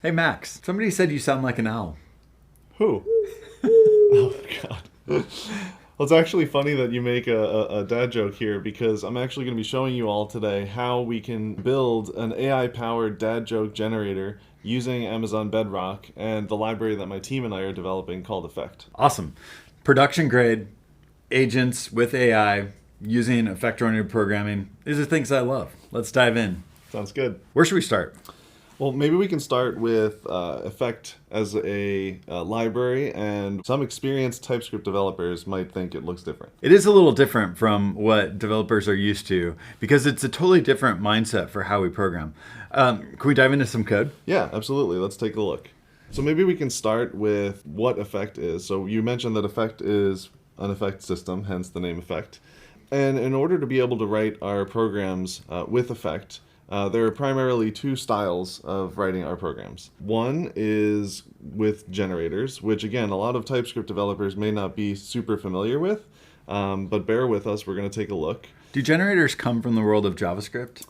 Hey Max, somebody said you sound like an owl. Who? Oh God. Well, it's actually funny that you make a dad joke here because I'm actually going to be showing you all today how we can build an AI-powered dad joke generator using Amazon Bedrock and the library that my team and I are developing called Effect. Awesome. Production grade agents with AI using effect-oriented programming. These are things I love. Let's dive in. Sounds good. Where should we start? Well, maybe we can start with Effect as a library, and some experienced TypeScript developers might think it looks different. It is a little different from what developers are used to because it's a totally different mindset for how we program. Can we dive into some code? Yeah, absolutely. Let's take a look. So maybe we can start with what Effect is. So you mentioned that Effect is an effect system, hence the name Effect. And in order to be able to write our programs with Effect, there are primarily two styles of writing our programs. One is with generators, which again, a lot of TypeScript developers may not be super familiar with, but bear with us, we're going to take a look. Do generators come from the world of JavaScript?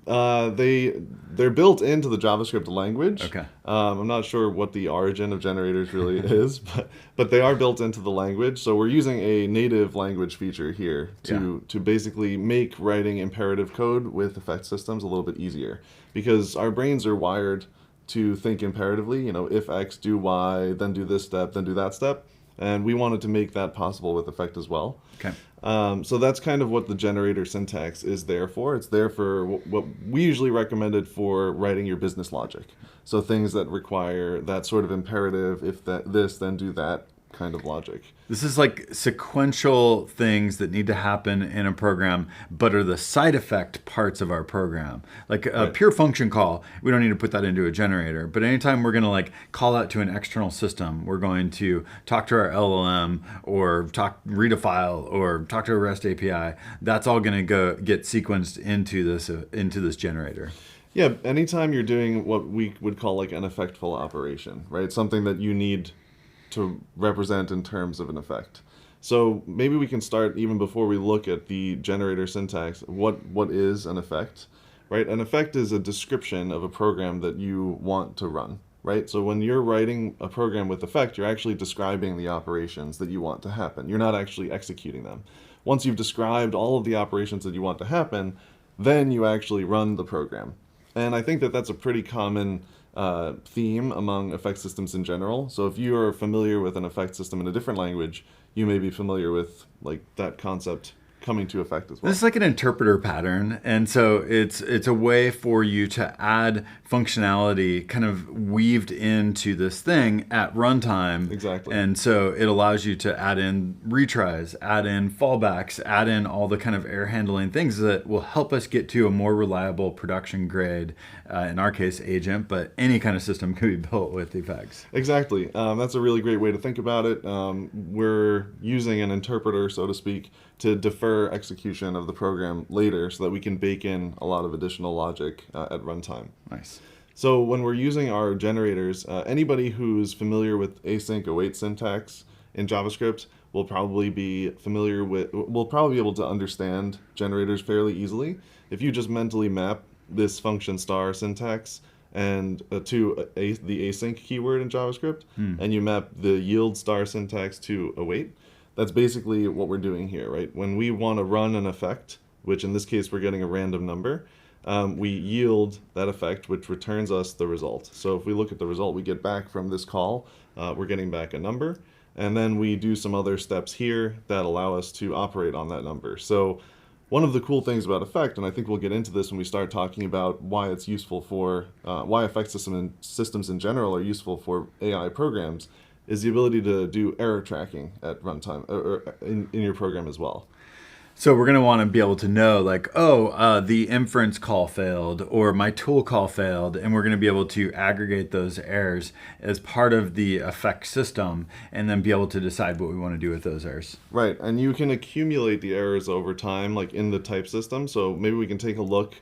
They're built into the JavaScript language. Okay. I'm not sure what the origin of generators really is, but they are built into the language. So we're using a native language feature here to basically make writing imperative code with effect systems a little bit easier, because our brains are wired to think imperatively. You know, if X, do Y, then do this step, then do that step. And we wanted to make that possible with Effect as well. Okay. So that's kind of what the generator syntax is there for. It's there for what we usually recommended for writing your business logic. So things that require that sort of imperative, if that this, then do that kind of logic. This is like sequential things that need to happen in a program, but are the side effect parts of our program. Like a pure function call, we don't need to put that into a generator. But anytime we're going to like call out to an external system, we're going to talk to our LLM or read a file or talk to a REST API. That's all going to go get sequenced into this generator. Yeah, anytime you're doing what we would call like an effectful operation, right? Something that you need to represent in terms of an effect. So maybe we can start even before we look at the generator syntax. What is an effect, right? An effect is a description of a program that you want to run, right? So when you're writing a program with effect, you're actually describing the operations that you want to happen. You're not actually executing them. Once you've described all of the operations that you want to happen, then you actually run the program. And I think that that's a pretty common theme among effect systems in general. So if you are familiar with an effect system in a different language, you may be familiar with like that concept coming to effect as well. This is like an interpreter pattern, and so it's a way for you to add functionality kind of weaved into this thing at runtime. Exactly. And so it allows you to add in retries, add in fallbacks, add in all the kind of error handling things that will help us get to a more reliable production grade, in our case, agent, but any kind of system can be built with effects. Exactly. That's a really great way to think about it. We're using an interpreter, so to speak, to defer execution of the program later so that we can bake in a lot of additional logic at runtime. Nice. So when we're using our generators, anybody who's familiar with async await syntax in JavaScript will probably be able to understand generators fairly easily. If you just mentally map this function star syntax and to the async keyword in JavaScript, and you map the yield star syntax to await, that's basically what we're doing here, right? When we want to run an effect, which in this case we're getting a random number, we yield that effect, which returns us the result. So if we look at the result we get back from this call, we're getting back a number, and then we do some other steps here that allow us to operate on that number. So one of the cool things about effect, and I think we'll get into this when we start talking about why it's useful for, why effect systems in general are useful for AI programs, is the ability to do error tracking at runtime or in your program as well. So we're going to want to be able to know like, the inference call failed or my tool call failed, and we're going to be able to aggregate those errors as part of the effect system and then be able to decide what we want to do with those errors. Right, and you can accumulate the errors over time like in the type system. So maybe we can take a look.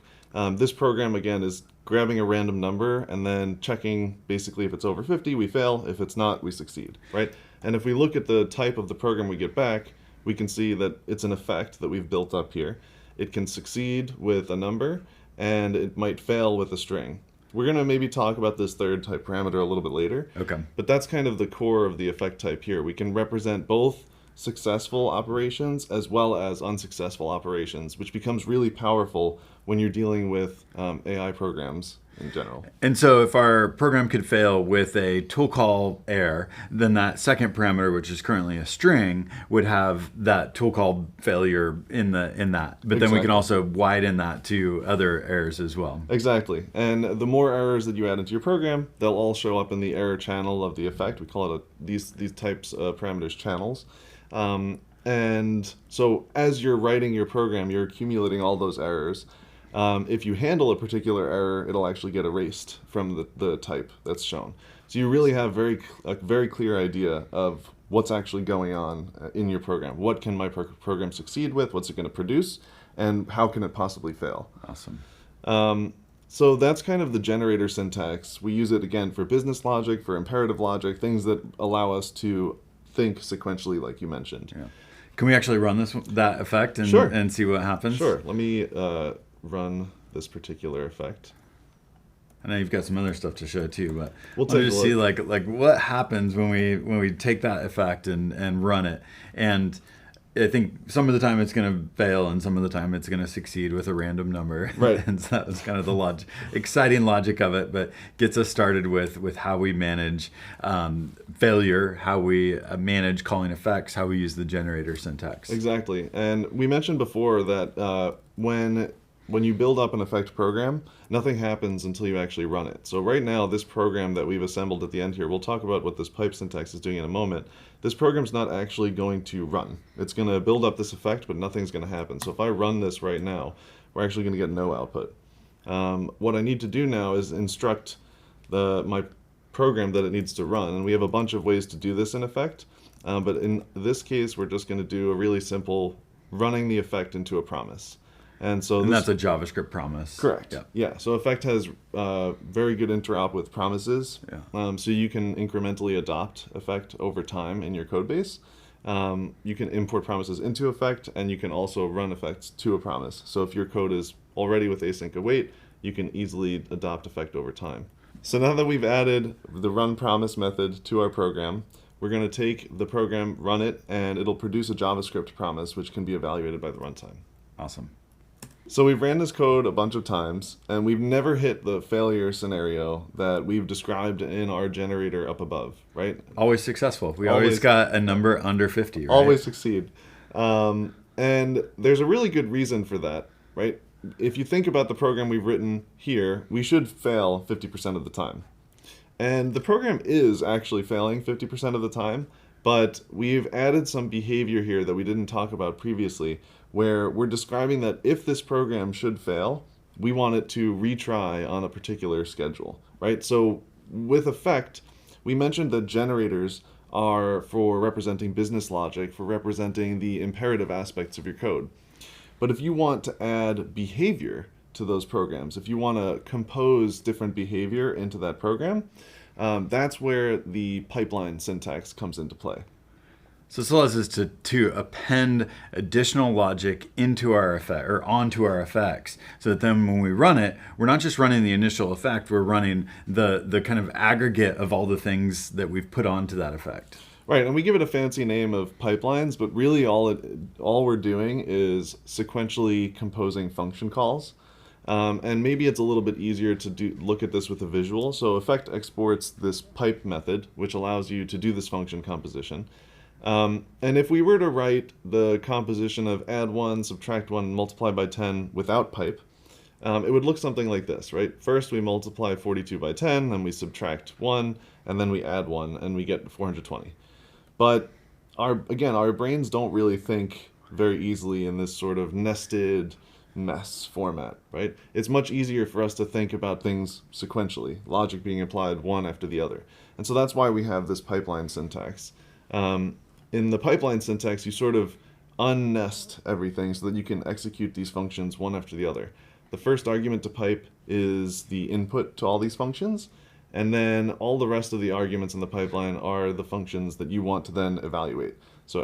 This program again is grabbing a random number and then checking basically if it's over 50, we fail. If it's not, we succeed, right? And if we look at the type of the program we get back, we can see that it's an effect that we've built up here. It can succeed with a number and it might fail with a string. We're going to maybe talk about this third type parameter a little bit later. Okay. But that's kind of the core of the effect type here. We can represent both successful operations as well as unsuccessful operations, which becomes really powerful when you're dealing with AI programs in general. And so if our program could fail with a tool call error, then that second parameter, which is currently a string, would have that tool call failure in that. But then we can also widen that to other errors as well. Exactly. And the more errors that you add into your program, they'll all show up in the error channel of the effect. We call it these types of parameters channels. And so as you're writing your program, you're accumulating all those errors. If you handle a particular error, it'll actually get erased from the type that's shown. So you really have a very clear idea of what's actually going on in your program. What can my program succeed with? What's it going to produce? And how can it possibly fail? Awesome. So that's kind of the generator syntax. We use it, again, for business logic, for imperative logic, things that allow us to think sequentially, like you mentioned. Yeah. Can we actually run that effect and, Sure. and see what happens? Sure. Let me run this particular effect. I know you've got some other stuff to show too, but We'll I wanna take a just see look. like what happens when we take that effect and run it. And I think some of the time it's going to fail, and some of the time it's going to succeed with a random number. Right. And so that was kind of the exciting logic of it, but gets us started with how we manage failure, how we manage calling effects, how we use the generator syntax. Exactly. And we mentioned before that when you build up an effect program, nothing happens until you actually run it. So right now, this program that we've assembled at the end here, we'll talk about what this pipe syntax is doing in a moment. This program's not actually going to run. It's going to build up this effect, but nothing's going to happen. So if I run this right now, we're actually going to get no output. What I need to do now is instruct my program that it needs to run. And we have a bunch of ways to do this in effect. But in this case, we're just going to do a really simple running the effect into a promise. And that's a JavaScript promise. Correct. Yeah. Yeah. So effect has very good interop with promises. Yeah. So you can incrementally adopt effect over time in your code base. You can import promises into effect, and you can also run effects to a promise. So if your code is already with async await, you can easily adopt effect over time. So now that we've added the run promise method to our program, we're going to take the program, run it, and it'll produce a JavaScript promise, which can be evaluated by the runtime. Awesome. So we've ran this code a bunch of times, and we've never hit the failure scenario that we've described in our generator up above, right? Always successful. We always got a number under 50, right? Always succeed. And there's a really good reason for that, right? If you think about the program we've written here, we should fail 50% of the time. And the program is actually failing 50% of the time, but we've added some behavior here that we didn't talk about previously, where we're describing that if this program should fail, we want it to retry on a particular schedule, right? So with effect, we mentioned that generators are for representing business logic, for representing the imperative aspects of your code. But if you want to add behavior to those programs, if you want to compose different behavior into that program, that's where the pipeline syntax comes into play. So this allows us to append additional logic into our effect or onto our effects, so that then when we run it, we're not just running the initial effect, we're running the kind of aggregate of all the things that we've put onto that effect. Right, and we give it a fancy name of pipelines, but really all we're doing is sequentially composing function calls. And maybe it's a little bit easier to look at this with a visual. So effect exports this pipe method, which allows you to do this function composition. And if we were to write the composition of add 1, subtract 1, multiply by 10 without pipe, it would look something like this, right? First we multiply 42 by 10, then we subtract 1, and then we add 1, and we get 420. But our brains don't really think very easily in this sort of nested mess format, right? It's much easier for us to think about things sequentially, logic being applied one after the other. And so that's why we have this pipeline syntax. In the pipeline syntax, you sort of unnest everything so that you can execute these functions one after the other. The first argument to pipe is the input to all these functions, and then all the rest of the arguments in the pipeline are the functions that you want to then evaluate. So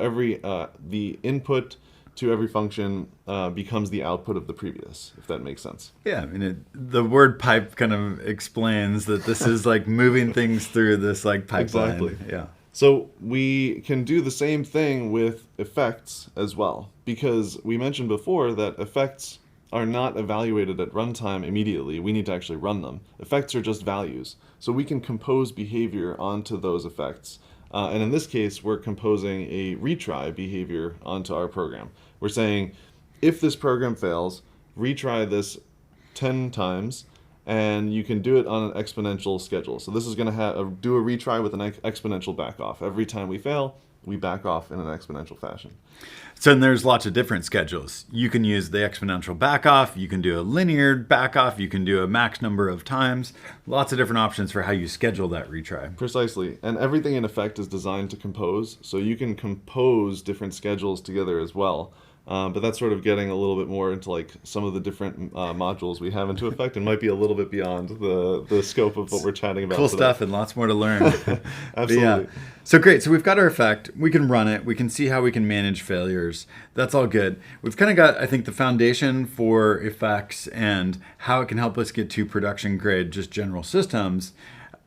the input to every function becomes the output of the previous, if that makes sense. Yeah, I mean, the word pipe kind of explains that this is like moving things through this like pipeline. Exactly. Yeah. So we can do the same thing with effects as well, because we mentioned before that effects are not evaluated at runtime immediately. We need to actually run them. Effects are just values. So we can compose behavior onto those effects. And in this case, we're composing a retry behavior onto our program. We're saying, if this program fails, retry this 10 times, and you can do it on an exponential schedule. So this is going to do a retry with an exponential back off. Every time we fail, we back off in an exponential fashion. So then there's lots of different schedules. You can use the exponential back off, you can do a linear back off, you can do a max number of times. Lots of different options for how you schedule that retry. Precisely. And everything in effect is designed to compose, so you can compose different schedules together as well. But that's sort of getting a little bit more into like some of the different modules we have into effect, and might be a little bit beyond the scope of what we're chatting about Cool today. stuff and lots more to learn. Absolutely. Yeah. So great. So we've got our effect. We can run it. We can see how we can manage failures. That's all good. We've kind of got, I think, the foundation for effects and how it can help us get to production grade, just general systems.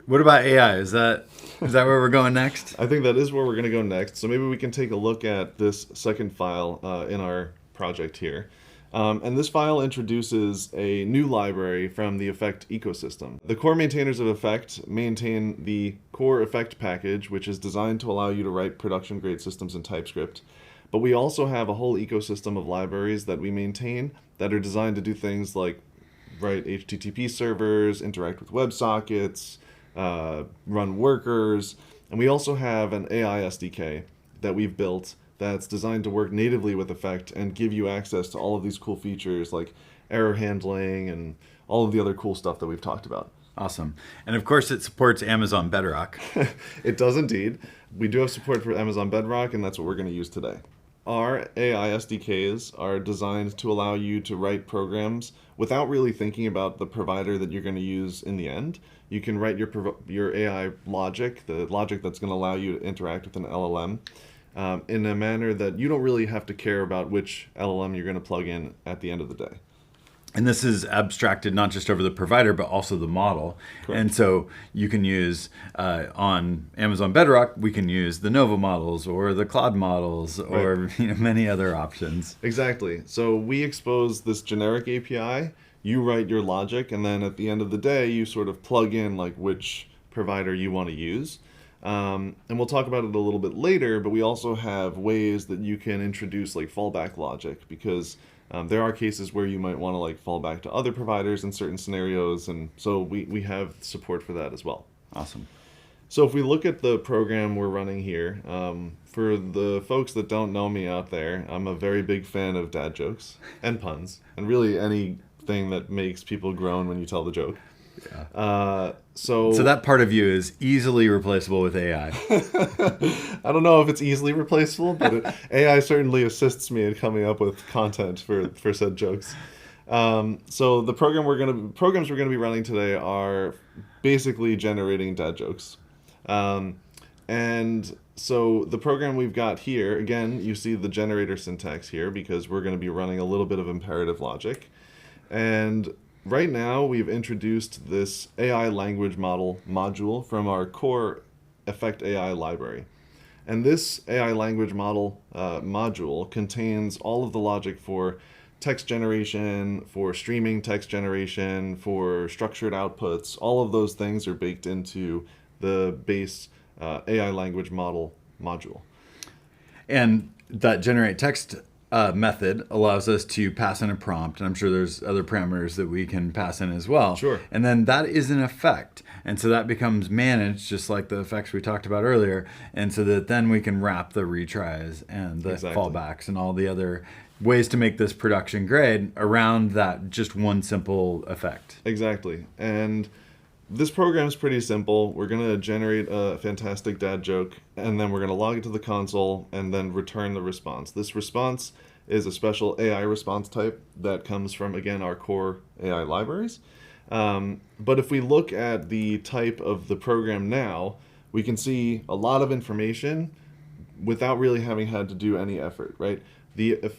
What about AI? Is that where we're going next? I think that is where we're going to go next. So maybe we can take a look at this second file in our project here. And this file introduces a new library from the effect ecosystem. The core maintainers of effect maintain the core effect package, which is designed to allow you to write production grade systems in TypeScript. But we also have a whole ecosystem of libraries that we maintain that are designed to do things like write HTTP servers, interact with WebSockets, run workers, and we also have an AI SDK that we've built that's designed to work natively with Effect and give you access to all of these cool features like error handling and all of the other cool stuff that we've talked about. Awesome. And of course it supports Amazon Bedrock. It does indeed. We do have support for Amazon Bedrock, and that's what we're going to use today. Our AI SDKs are designed to allow you to write programs without really thinking about the provider that you're going to use in the end. You can write your AI logic, the logic that's going to allow you to interact with an LLM, in a manner that you don't really have to care about which LLM you're going to plug in at the end of the day. And this is abstracted not just over the provider, but also the model. Correct. And so you can use, on Amazon Bedrock, we can use the Nova models or the Claude models or many other options. Exactly. So we expose this generic API, you write your logic, and then at the end of the day, you sort of plug in like which provider you want to use. And we'll talk about it a little bit later, but we also have ways that you can introduce like fallback logic, because there are cases where you might want to like fall back to other providers in certain scenarios, and so we have support for that as well. Awesome. So if we look at the program we're running here, for the folks that don't know me out there, I'm a very big fan of dad jokes and puns, and really anything that makes people groan when you tell the joke. Yeah. So that part of you is easily replaceable with AI. I don't know if it's easily replaceable, but AI certainly assists me in coming up with content for said jokes. So the programs we're going to be running today are basically generating dad jokes. And so the program we've got here, again, you see the generator syntax here because we're going to be running a little bit of imperative logic. And right now, we've introduced this AI language model module from our core Effect AI library. And this AI language model module contains all of the logic for text generation, for streaming text generation, for structured outputs. All of those things are baked into the base AI language model module. And that generate text method allows us to pass in a prompt, and I'm sure there's other parameters that we can pass in as well. Sure. And then that is an effect, and so that becomes managed just like the effects we talked about earlier, and so that then we can wrap the retries and the fallbacks and all the other ways to make this production grade around that just one simple effect. Exactly. And this program is pretty simple. We're going to generate a fantastic dad joke, and then we're going to log it to the console and then return the response. This response is a special AI response type that comes from, again, our core AI libraries. But if we look at the type of the program now, we can see a lot of information without really having had to do any effort, right?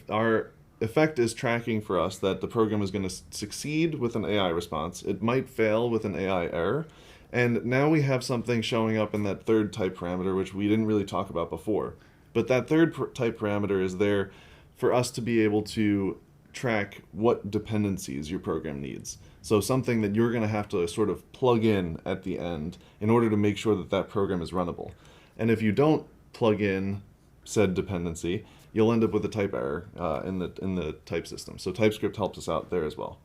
Our effect is tracking for us that the program is going to succeed with an AI response. It might fail with an AI error. And now we have something showing up in that third type parameter, which we didn't really talk about before. But that third type parameter is there for us to be able to track what dependencies your program needs. So something that you're going to have to sort of plug in at the end in order to make sure that that program is runnable. And if you don't plug in said dependency, you'll end up with a type error in the type system. So TypeScript helps us out there as well.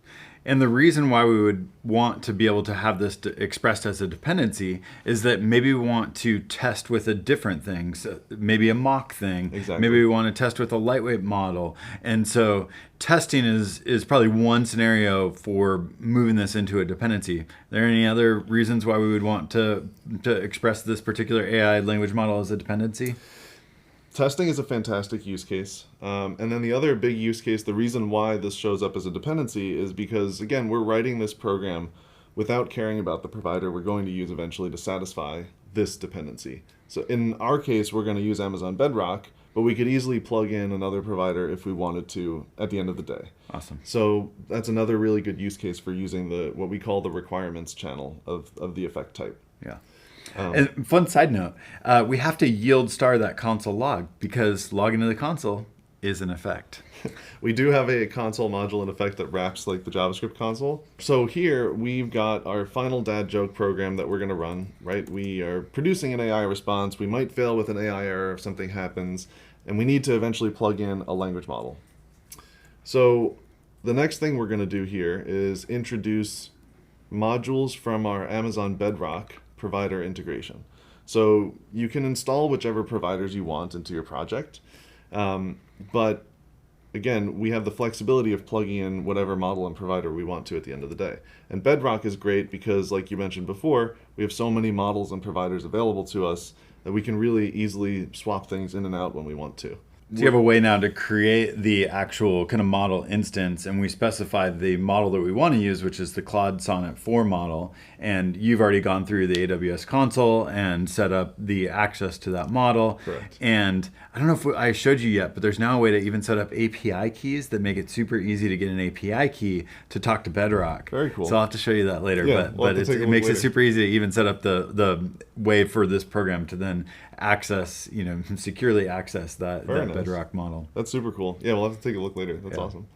And the reason why we would want to be able to have this expressed as a dependency is that maybe we want to test with a different thing, so maybe a mock thing. Exactly. Maybe we want to test with a lightweight model. And so testing is probably one scenario for moving this into a dependency. Are there any other reasons why we would want to express this particular AI language model as a dependency? Testing is a fantastic use case. And then the other big use case, the reason why this shows up as a dependency is because, again, we're writing this program without caring about the provider we're going to use eventually to satisfy this dependency. So in our case, we're going to use Amazon Bedrock, but we could easily plug in another provider if we wanted to at the end of the day. Awesome. So that's another really good use case for using what we call the requirements channel of the effect type. Yeah. And fun side note, we have to yield star that console log because logging to the console is an effect. We do have a console module in effect that wraps like the JavaScript console. So here we've got our final dad joke program that we're going to run, right? We are producing an AI response. We might fail with an AI error if something happens, and we need to eventually plug in a language model. So the next thing we're going to do here is introduce modules from our Amazon Bedrock provider integration. So you can install whichever providers you want into your project. But again, we have the flexibility of plugging in whatever model and provider we want to at the end of the day. And Bedrock is great because, like you mentioned before, we have so many models and providers available to us that we can really easily swap things in and out when we want to. So you have a way now to create the actual kind of model instance, and we specify the model that we want to use, which is the Claude Sonnet 4 model. And you've already gone through the AWS console and set up the access to that model. Correct. And I don't know if I showed you yet, but there's now a way to even set up API keys that make it super easy to get an API key to talk to Bedrock. Very cool. So I'll have to show you that later. Yeah, but it makes it super easy to even set up the way for this program to then access, securely access that Bedrock model. That's super cool. Yeah, we'll have to take a look later. That's awesome.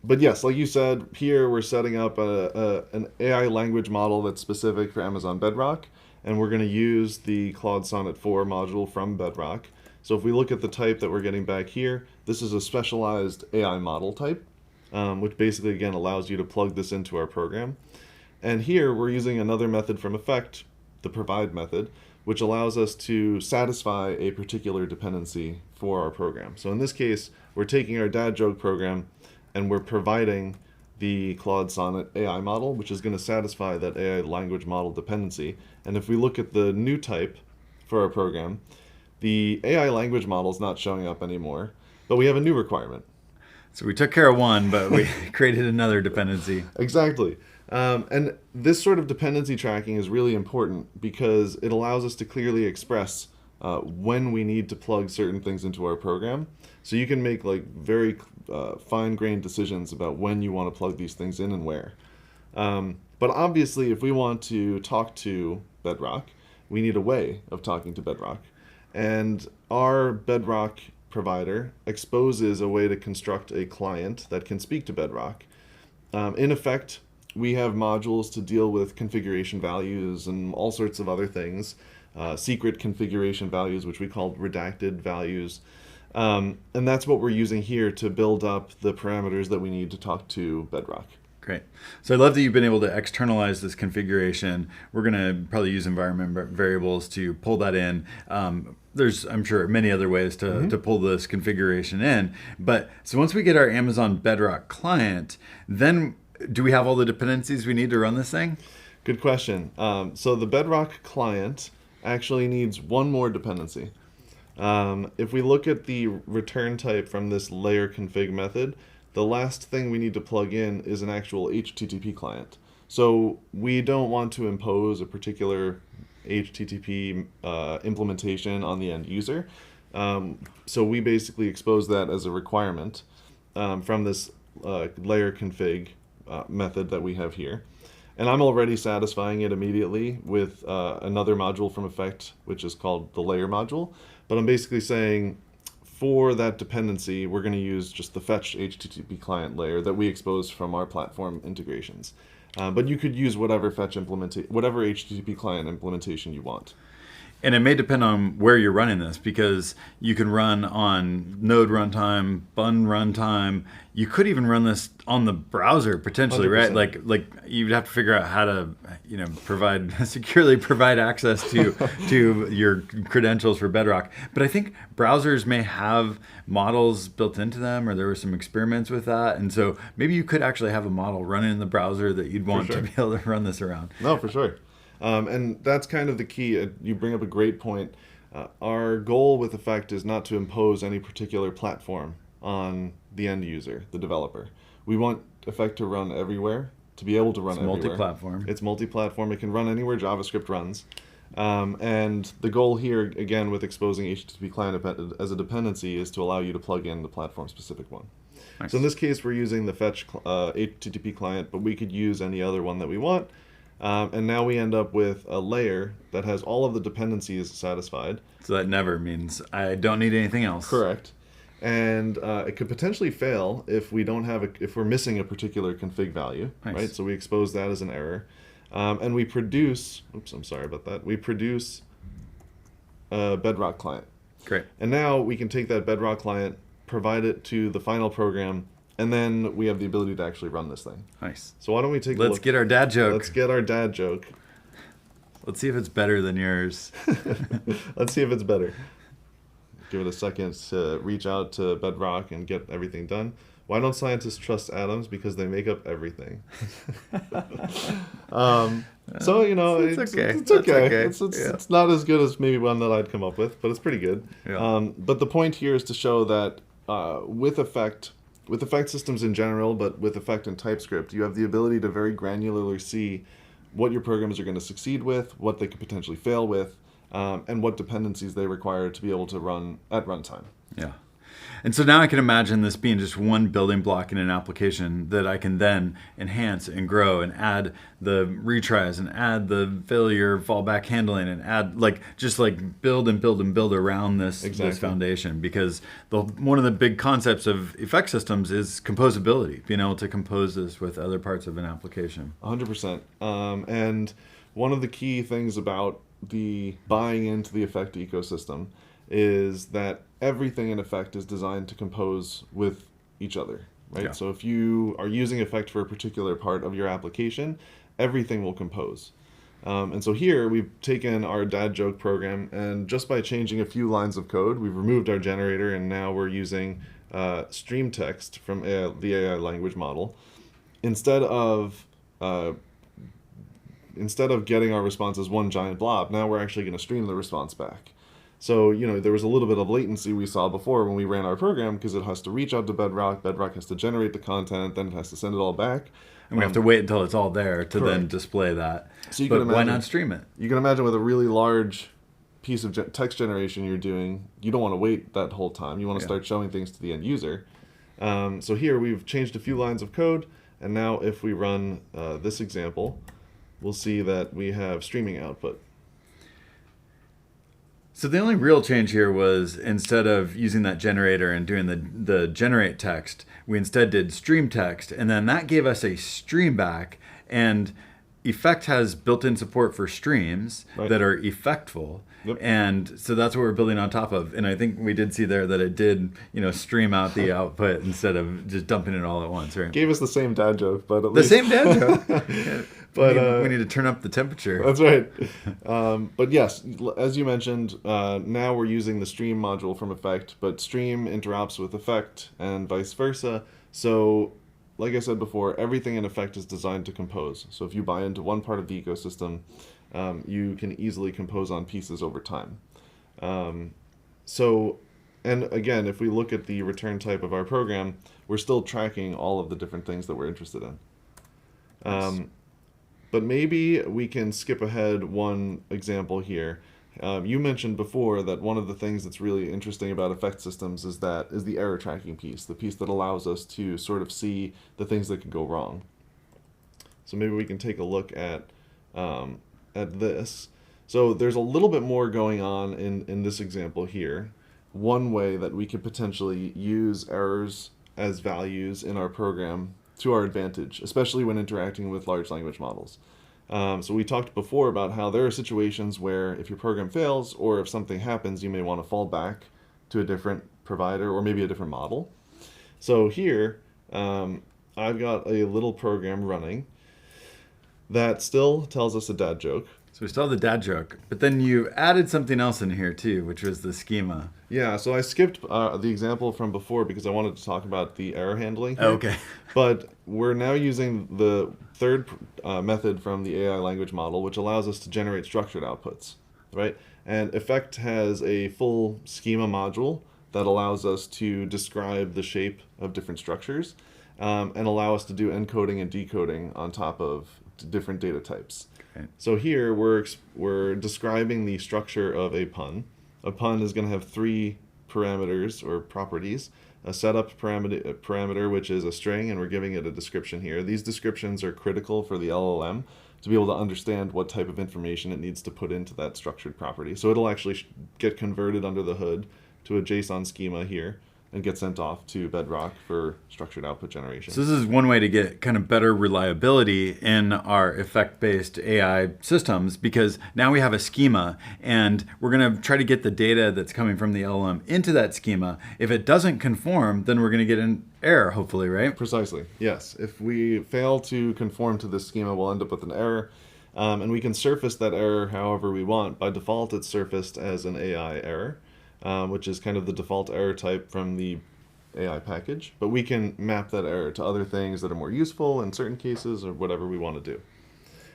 But yes, like you said, here we're setting up an AI language model that's specific for Amazon Bedrock, and we're going to use the Claude Sonnet 4 module from Bedrock. So if we look at the type that we're getting back here, this is a specialized AI model type, which basically, again, allows you to plug this into our program. And here we're using another method from Effect, the provide method, which allows us to satisfy a particular dependency for our program. So in this case, we're taking our dad joke program and we're providing the Claude Sonnet AI model, which is going to satisfy that AI language model dependency. And if we look at the new type for our program, the AI language model is not showing up anymore, but we have a new requirement. So we took care of one, but we created another dependency. Exactly. And this sort of dependency tracking is really important because it allows us to clearly express when we need to plug certain things into our program. So you can make like very fine-grained decisions about when you want to plug these things in and where. But obviously, if we want to talk to Bedrock, we need a way of talking to Bedrock. And our Bedrock provider exposes a way to construct a client that can speak to Bedrock. In effect, we have modules to deal with configuration values and all sorts of other things, secret configuration values, which we call redacted values. And that's what we're using here to build up the parameters that we need to talk to Bedrock. Great. So I love that you've been able to externalize this configuration. We're going to probably use environment variables to pull that in. There's, I'm sure, many other ways to pull this configuration in. But so once we get our Amazon Bedrock client, then do we have all the dependencies we need to run this thing? Good question. So the Bedrock client actually needs one more dependency. If we look at the return type from this layer config method, the last thing we need to plug in is an actual HTTP client. So we don't want to impose a particular HTTP implementation on the end user. So we basically expose that as a requirement from this layer config method that we have here. And I'm already satisfying it immediately with another module from Effect, which is called the layer module. But I'm basically saying for that dependency, we're going to use just the fetch HTTP client layer that we expose from our platform integrations. But you could use whatever whatever HTTP client implementation you want. And it may depend on where you're running this, because you can run on Node runtime, Bun runtime. You could even run this on the browser potentially, 100%. right? Like you'd have to figure out how to, securely provide access to your credentials for Bedrock. But I think browsers may have models built into them, or there were some experiments with that, and so maybe you could actually have a model running in the browser that you'd want to be able to run this around. No, for sure. And that's kind of the key. You bring up a great point. Our goal with Effect is not to impose any particular platform on the end user, the developer. We want Effect to run everywhere, to be able to run everywhere. Multi-platform. It's multi-platform. It can run anywhere JavaScript runs. And the goal here, again, with exposing HTTP client as a dependency is to allow you to plug in the platform-specific one. Nice. So in this case, we're using the fetch HTTP client, but we could use any other one that we want. And now we end up with a layer that has all of the dependencies satisfied. So that never means I don't need anything else. Correct. And it could potentially fail if we don't have if we're missing a particular config value, nice. Right? So we expose that as an error, and we produce. Oops, I'm sorry about that. We produce a Bedrock client. Great. And now we can take that Bedrock client, provide it to the final program. And then we have the ability to actually run this thing. Nice. So why don't we take a look? Let's get our dad joke. Let's get our dad joke. Let's see if it's better than yours. Let's see if it's better. Give it a second to reach out to Bedrock and get everything done. Why don't scientists trust atoms? Because they make up everything. So, it's okay. It's okay. It's not as good as maybe one that I'd come up with, but it's pretty good. Yeah. But the point here is to show that with Effect systems in general, but with Effect and TypeScript, you have the ability to very granularly see what your programs are going to succeed with, what they could potentially fail with, and what dependencies they require to be able to run at runtime. Yeah. And so now I can imagine this being just one building block in an application that I can then enhance and grow and add the retries and add the failure fallback handling and add build and build and build around this foundation, because one of the big concepts of Effect systems is composability, being able to compose this with other parts of an application. 100%. And one of the key things about the buying into the Effect ecosystem is that everything in Effect is designed to compose with each other, right? Yeah. So if you are using Effect for a particular part of your application, everything will compose. And so here we've taken our dad joke program, and just by changing a few lines of code, we've removed our generator, and now we're using stream text from the AI language model. Instead of getting our response as one giant blob, now we're actually going to stream the response back. So, there was a little bit of latency we saw before when we ran our program, because it has to reach out to Bedrock. Bedrock has to generate the content, then it has to send it all back. And we have to wait until it's all there to then display that. So why not stream it? You can imagine with a really large piece of text generation you're doing, you don't want to wait that whole time. You want to start showing things to the end user. So here we've changed a few lines of code, and now if we run this example, we'll see that we have streaming output. So the only real change here was, instead of using that generator and doing the generate text, we instead did stream text, and then that gave us a stream back. And Effect has built-in support for streams that are effectful. Yep. And so that's what we're building on top of. And I think we did see there that it did, stream out the output instead of just dumping it all at once, right? Gave us the same dad joke, but at least... The same dad joke? Yeah. But we need to turn up the temperature. That's right. But yes, as you mentioned, now we're using the stream module from Effect, but stream interoperates with Effect and vice versa. So, like I said before, everything in Effect is designed to compose. So if you buy into one part of the ecosystem, you can easily compose on pieces over time. And again, if we look at the return type of our program, we're still tracking all of the different things that we're interested in. Nice. but maybe we can skip ahead one example here. You mentioned before that one of the things that's really interesting about effect systems is the error tracking piece, the piece that allows us to sort of see the things that could go wrong. So maybe we can take a look at this. So there's a little bit more going on in this example here. One way that we could potentially use errors as values in our program to our advantage, especially when interacting with large language models. So we talked before about how there are situations where if your program fails or if something happens, you may want to fall back to a different provider or maybe a different model. So here, I've got a little program running that still tells us a dad joke. So we still have the dad joke, but then you added something else in here too, which was the schema. Yeah, so I skipped the example from before because I wanted to talk about the error handling here. Okay. But we're now using the third method from the AI language model, which allows us to generate structured outputs, right? And Effect has a full schema module that allows us to describe the shape of different structures and allow us to do encoding and decoding on top of different data types. Okay. So here we're describing the structure of a pun. A pun is going to have three parameters or properties. A setup parameter, which is a string, and we're giving it a description here. These descriptions are critical for the LLM to be able to understand what type of information it needs to put into that structured property. So it'll actually get converted under the hood to a JSON schema here and get sent off to Bedrock for structured output generation. So this is one way to get kind of better reliability in our effect-based AI systems, because now we have a schema and we're going to try to get the data that's coming from the LLM into that schema. If it doesn't conform, then we're going to get an error, hopefully, right? Precisely, yes. If we fail to conform to this schema, we'll end up with an error. And we can surface that error however we want. By default, it's surfaced as an AI error. Which is kind of the default error type from the AI package. But we can map that error to other things that are more useful in certain cases or whatever we want to do.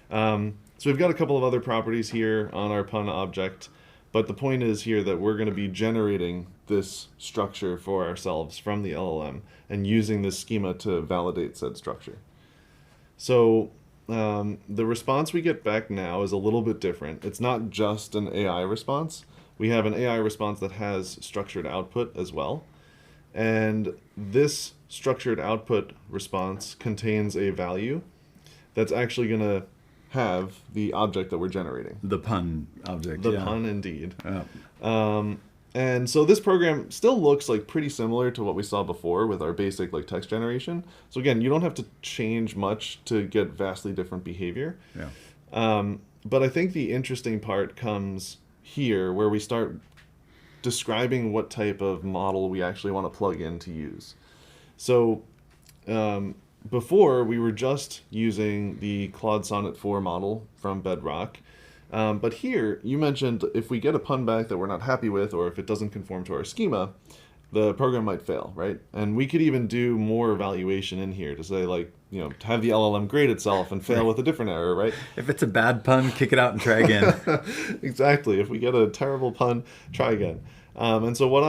So we've got a couple of other properties here on our pun object. But the point is here that we're going to be generating this structure for ourselves from the LLM and using this schema to validate said structure. So the response we get back now is a little bit different. It's not just an AI response. We have an AI response that has structured output as well. And this structured output response contains a value that's actually going to have the object that we're generating. The pun object. The yeah. pun, indeed. Yeah. And so this program still looks like pretty similar to what we saw before with our basic like text generation. So again, you don't have to change much to get vastly different behavior. Yeah. But I think the interesting part comes here where we start describing what type of model we actually want to plug in to use. So before we were just using the Claude Sonnet 4 model from Bedrock. But here you mentioned if we get a pun back that we're not happy with, or if it doesn't conform to our schema, the program might fail, right? And we could even do more evaluation in here to say, like, you know, have the LLM grade itself and fail with a different error, right? If it's a bad pun, kick it out and try again. Exactly. If we get a terrible pun, try again. And so what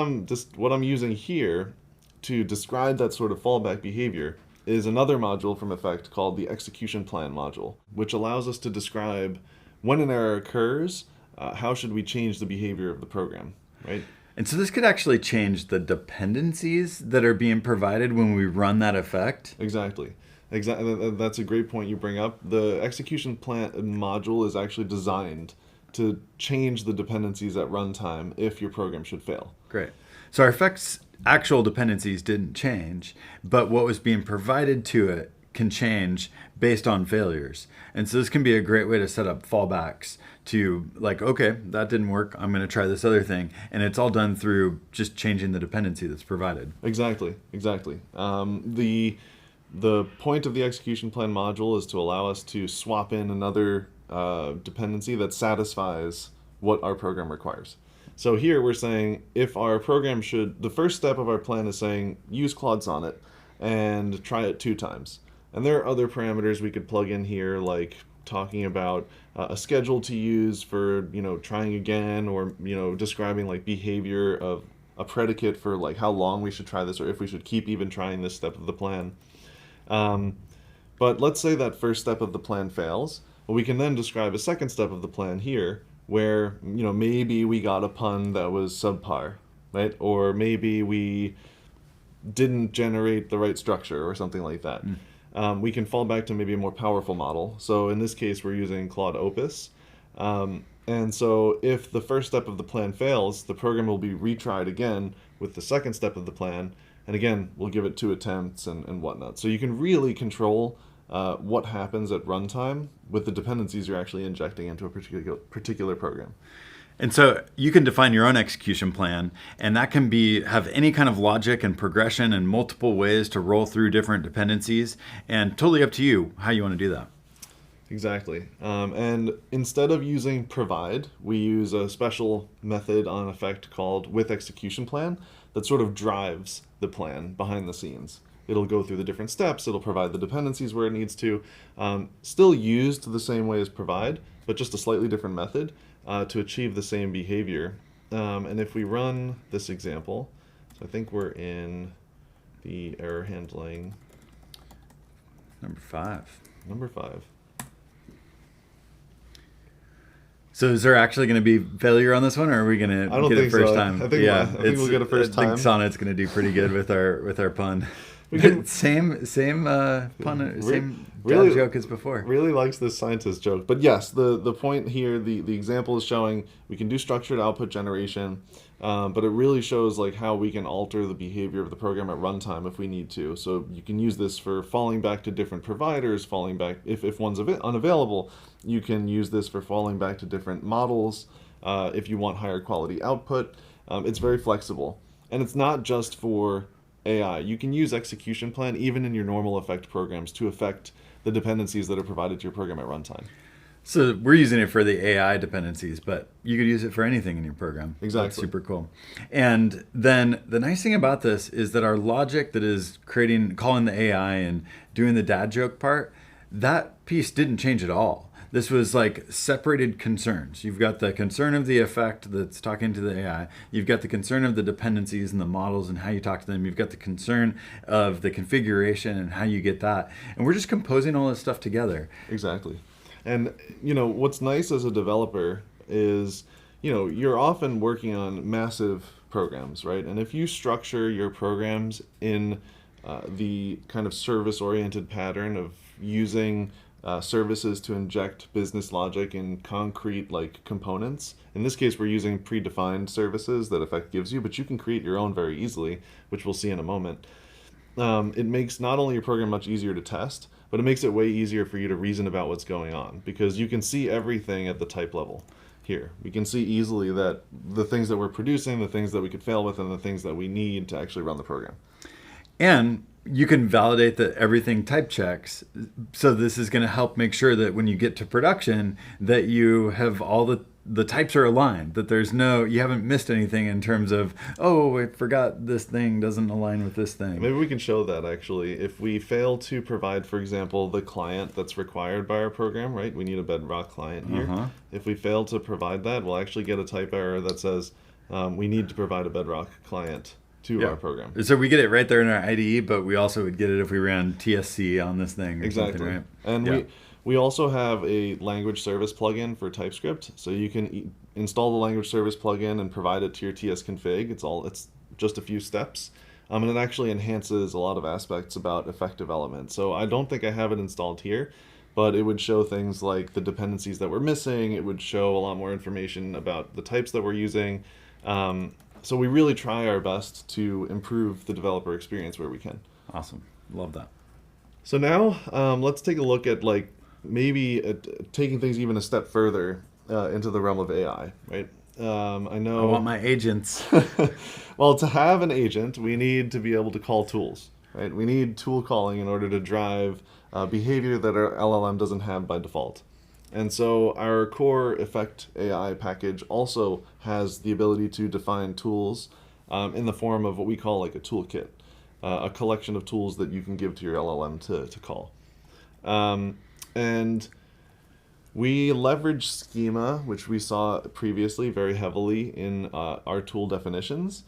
I'm using here to describe that sort of fallback behavior is another module from Effect called the execution plan module, which allows us to describe when an error occurs, how should we change the behavior of the program, right? And so this could actually change the dependencies that are being provided when we run that effect. Exactly. That's a great point you bring up. The execution plan module is actually designed to change the dependencies at runtime if your program should fail. Great. So our effect's actual dependencies didn't change, but what was being provided to it can change based on failures. And so this can be a great way to set up fallbacks to, like, okay, that didn't work, I'm going to try this other thing. And it's all done through just changing the dependency that's provided. Exactly. The point of the execution plan module is to allow us to swap in another dependency that satisfies what our program requires. So here we're saying if our program the first step of our plan is saying use Claude Sonnet and try it 2 times. And there are other parameters we could plug in here, like talking about a schedule to use for, you know, trying again, or, you know, describing like behavior of a predicate for like how long we should try this, or if we should keep even trying this step of the plan. But let's say that first step of the plan fails. Well, we can then describe a second step of the plan here where, maybe we got a pun that was subpar, right? Or maybe we didn't generate the right structure or something like that. We can fall back to maybe a more powerful model. So in this case, we're using Claude Opus. And so if the first step of the plan fails, the program will be retried again with the second step of the plan. And again, we'll give it 2 attempts and whatnot. So you can really control what happens at runtime with the dependencies you're actually injecting into a particular program. And so you can define your own execution plan, and that can have any kind of logic and progression and multiple ways to roll through different dependencies, and totally up to you how you want to do that. Exactly. And instead of using provide, we use a special method on effect called with execution plan that sort of drives the plan behind the scenes. It'll go through the different steps. It'll provide the dependencies where it needs to. Still used the same way as provide, but just a slightly different method to achieve the same behavior. And if we run this example, so I think we're in the error handling. Number 5. Number 5. So is there actually going to be failure on this one, or are we going to get it first time? I think we'll get it first time. I think Sonnet's going to do pretty good with our pun. Same pun, same really, joke as before. Really likes this scientist joke. But yes, the point here, the example is showing we can do structured output generation, but it really shows like how we can alter the behavior of the program at runtime if we need to. So you can use this for falling back to different providers, falling back if one's unavailable. You can use this for falling back to different models if you want higher quality output. It's very flexible, and it's not just for AI. You can use execution plan even in your normal effect programs to affect the dependencies that are provided to your program at runtime. So we're using it for the AI dependencies, but you could use it for anything in your program. Exactly. That's super cool. And then the nice thing about this is that our logic that is calling the AI and doing the dad joke part, that piece didn't change at all. This was like separated concerns. You've got the concern of the effect that's talking to the AI. You've got the concern of the dependencies and the models and how you talk to them. You've got the concern of the configuration and how you get that. And we're just composing all this stuff together. Exactly. And, what's nice as a developer is, you're often working on massive programs, right? And if you structure your programs in the kind of service-oriented pattern of using services to inject business logic in concrete components. In this case, we're using predefined services that Effect gives you, but you can create your own very easily, which we'll see in a moment. It makes not only your program much easier to test, but it makes it way easier for you to reason about what's going on, because you can see everything at the type level here. We can see easily that the things that we're producing, the things that we could fail with, and the things that we need to actually run the program. And you can validate that everything type checks. So this is going to help make sure that when you get to production, that you have all the types are aligned, that you haven't missed anything in terms of, oh, I forgot this thing doesn't align with this thing. Maybe we can show that actually. If we fail to provide, for example, the client that's required by our program, right? We need a Bedrock client here. If we fail to provide that, we'll actually get a type error that says we need to provide a Bedrock client to our program. So we get it right there in our IDE, but we also would get it if we ran TSC on this thing or something, right? And we also have a language service plugin for TypeScript, so you can install the language service plugin and provide it to your TS config. It's just a few steps, and it actually enhances a lot of aspects about effect development. So I don't think I have it installed here, but it would show things like the dependencies that we're missing. It would show a lot more information about the types that we're using. So we really try our best to improve the developer experience where we can. Awesome. Love that. So now let's take a look at maybe taking things even a step further into the realm of AI, right? I know. I want my agents. Well, to have an agent, we need to be able to call tools, right? We need tool calling in order to drive behavior that our LLM doesn't have by default. And so our core Effect AI package also has the ability to define tools in the form of what we call a toolkit, a collection of tools that you can give to your LLM to call. And we leverage Schema, which we saw previously very heavily in our tool definitions,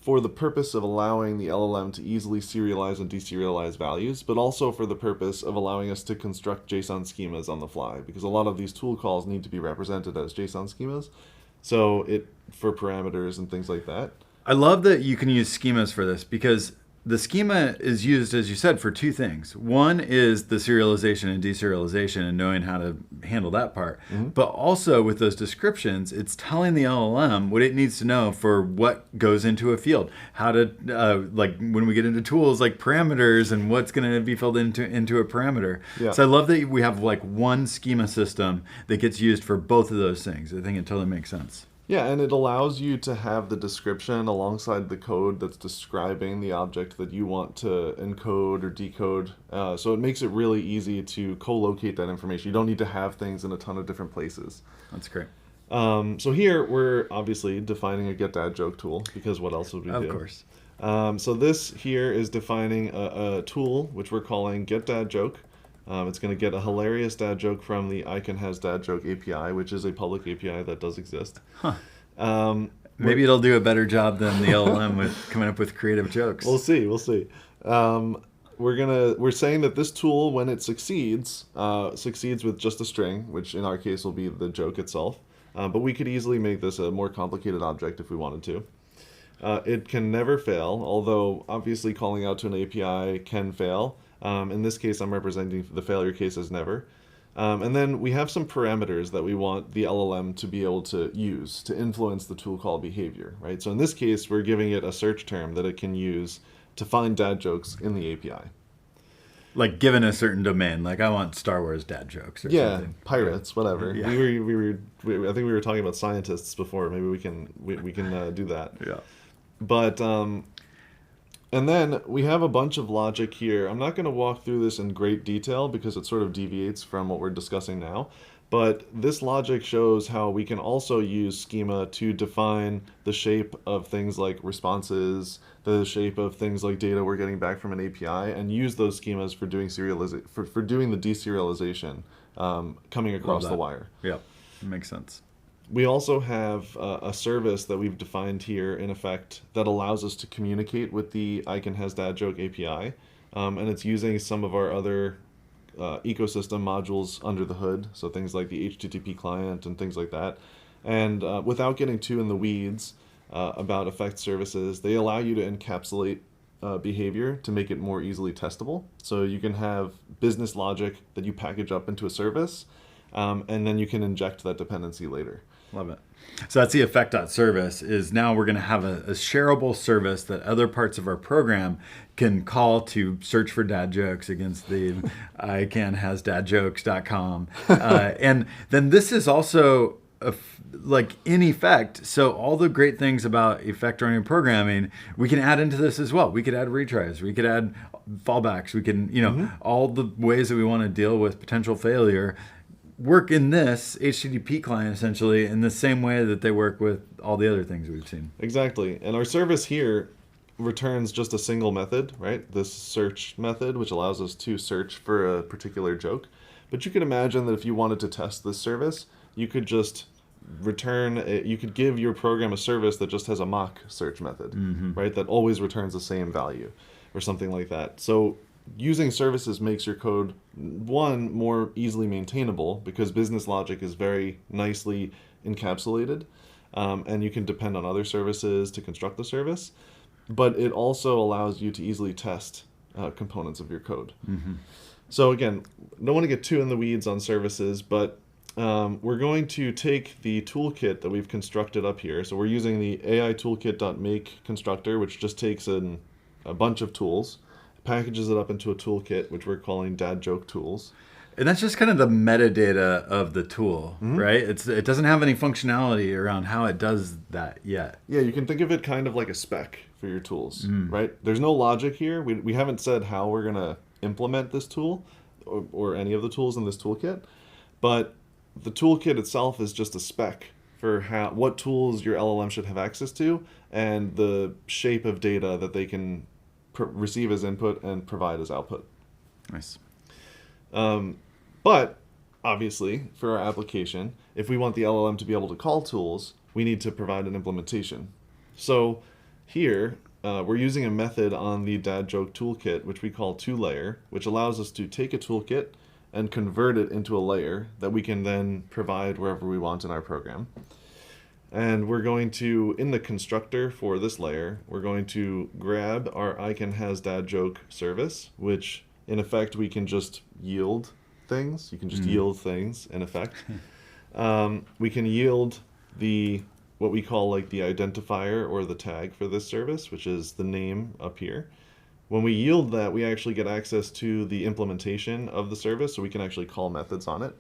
for the purpose of allowing the LLM to easily serialize and deserialize values, but also for the purpose of allowing us to construct JSON schemas on the fly, because a lot of these tool calls need to be represented as JSON schemas. So for parameters and things like that. I love that you can use schemas for this, because the schema is used, as you said, for two things. One is the serialization and deserialization and knowing how to handle that part. But also with those descriptions, it's telling the LLM what it needs to know for what goes into a field. How to, like when we get into tools like parameters and what's going to be filled into a parameter. Yeah. So I love that we have like one schema system that gets used for both of those things. I think it totally makes sense. Yeah, and it allows you to have the description alongside the code that's describing the object that you want to encode or decode. So it makes it really easy to co-locate that information. You don't need to have things in a ton of different places. That's great. So here we're obviously defining a get-dad-joke tool, because what else would we do? Of course. So this here is defining a tool which we're calling get-dad-joke. It's going to get a hilarious dad joke from the ICANN-has-dad-joke API, which is a public API that does exist. Huh. Maybe it'll do a better job than the LLM with coming up with creative jokes. We'll see. We're saying that this tool, when it succeeds with just a string, which in our case will be the joke itself. But we could easily make this a more complicated object if we wanted to. It can never fail, although obviously calling out to an API can fail. In this case, I'm representing the failure case as never. And then we have some parameters that we want the LLM to be able to use to influence the tool call behavior, right? So in this case, we're giving it a search term that it can use to find dad jokes in the API. Like given a certain domain, like I want Star Wars dad jokes or something. Pirates, whatever. Yeah. I think we were talking about scientists before. Maybe we can do that. Yeah. But and then we have a bunch of logic here. I'm not going to walk through this in great detail because it sort of deviates from what we're discussing now. But this logic shows how we can also use schema to define the shape of things like responses, the shape of things like data we're getting back from an API, and use those schemas for doing for doing the deserialization coming across the wire. Yeah, makes sense. We also have a service that we've defined here, in effect, that allows us to communicate with the ICANN-has-dad-joke API, and it's using some of our other ecosystem modules under the hood, so things like the HTTP client and things like that. And without getting too in the weeds about effect services, they allow you to encapsulate behavior to make it more easily testable. So you can have business logic that you package up into a service, and then you can inject that dependency later. Love it. So that's the effect.service is now we're going to have a shareable service that other parts of our program can call to search for dad jokes against the ICANN-has-dadjokes.com. And then this is also like in effect. So all the great things about effect-oriented programming, we can add into this as well. We could add retries. We could add fallbacks. We can, all the ways that we want to deal with potential failure work in this HTTP client essentially in the same way that they work with all the other things we've seen. Exactly. And our service here returns just a single method, right? This search method, which allows us to search for a particular joke. But you could imagine that if you wanted to test this service, you could just you could give your program a service that just has a mock search method, right? That always returns the same value or something like that. So using services makes your code, one, more easily maintainable because business logic is very nicely encapsulated, and you can depend on other services to construct the service, but it also allows you to easily test components of your code. So again, don't want to get too in the weeds on services, but we're going to take the toolkit that we've constructed up here. So we're using the AI toolkit.make constructor, which just takes in a bunch of tools, packages it up into a toolkit, which we're calling dad joke tools. And that's just kind of the metadata of the tool, right? It doesn't have any functionality around how it does that yet. Yeah, you can think of it kind of like a spec for your tools, right? There's no logic here. We haven't said how we're going to implement this tool or any of the tools in this toolkit, but the toolkit itself is just a spec for what tools your LLM should have access to and the shape of data that they can receive as input and provide as output. Nice. But obviously, for our application, if we want the LLM to be able to call tools, we need to provide an implementation. So Here, we're using a method on the dad joke toolkit, which we call toLayer, which allows us to take a toolkit and convert it into a layer that we can then provide wherever we want in our program. And we're going to, in the constructor for this layer, we're going to grab our ICANN-has-dad-joke service, which in effect we can just yield things. You can just yield things in effect. We can yield what we call like the identifier or the tag for this service, which is the name up here. When we yield that, we actually get access to the implementation of the service, so we can actually call methods on it.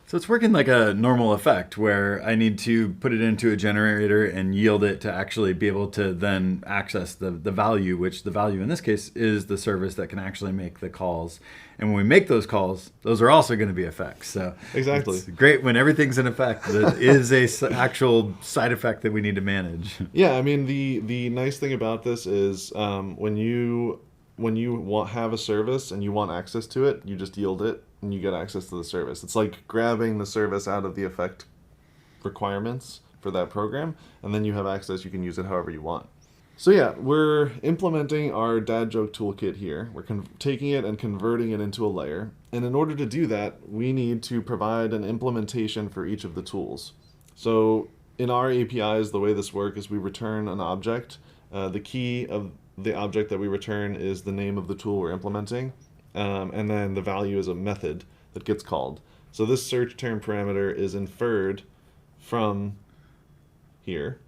So it's working like a normal effect where I need to put it into a generator and yield it to actually be able to then access the value, which the value in this case is the service that can actually make the calls. And when we make those calls, those are also going to be effects. So exactly, it's great when everything's an effect that is a actual side effect that we need to manage. Yeah, I mean the nice thing about this is when you have a service and you want access to it, you just yield it and you get access to the service. It's like grabbing the service out of the effect requirements for that program, and then you have access. You can use it however you want. So yeah, we're implementing our dad joke toolkit here. We're taking it and converting it into a layer. And in order to do that, we need to provide an implementation for each of the tools. So in our APIs, the way this works is we return an object. The key of the object that we return is the name of the tool we're implementing. And then the value is a method that gets called. So this search term parameter is inferred from here.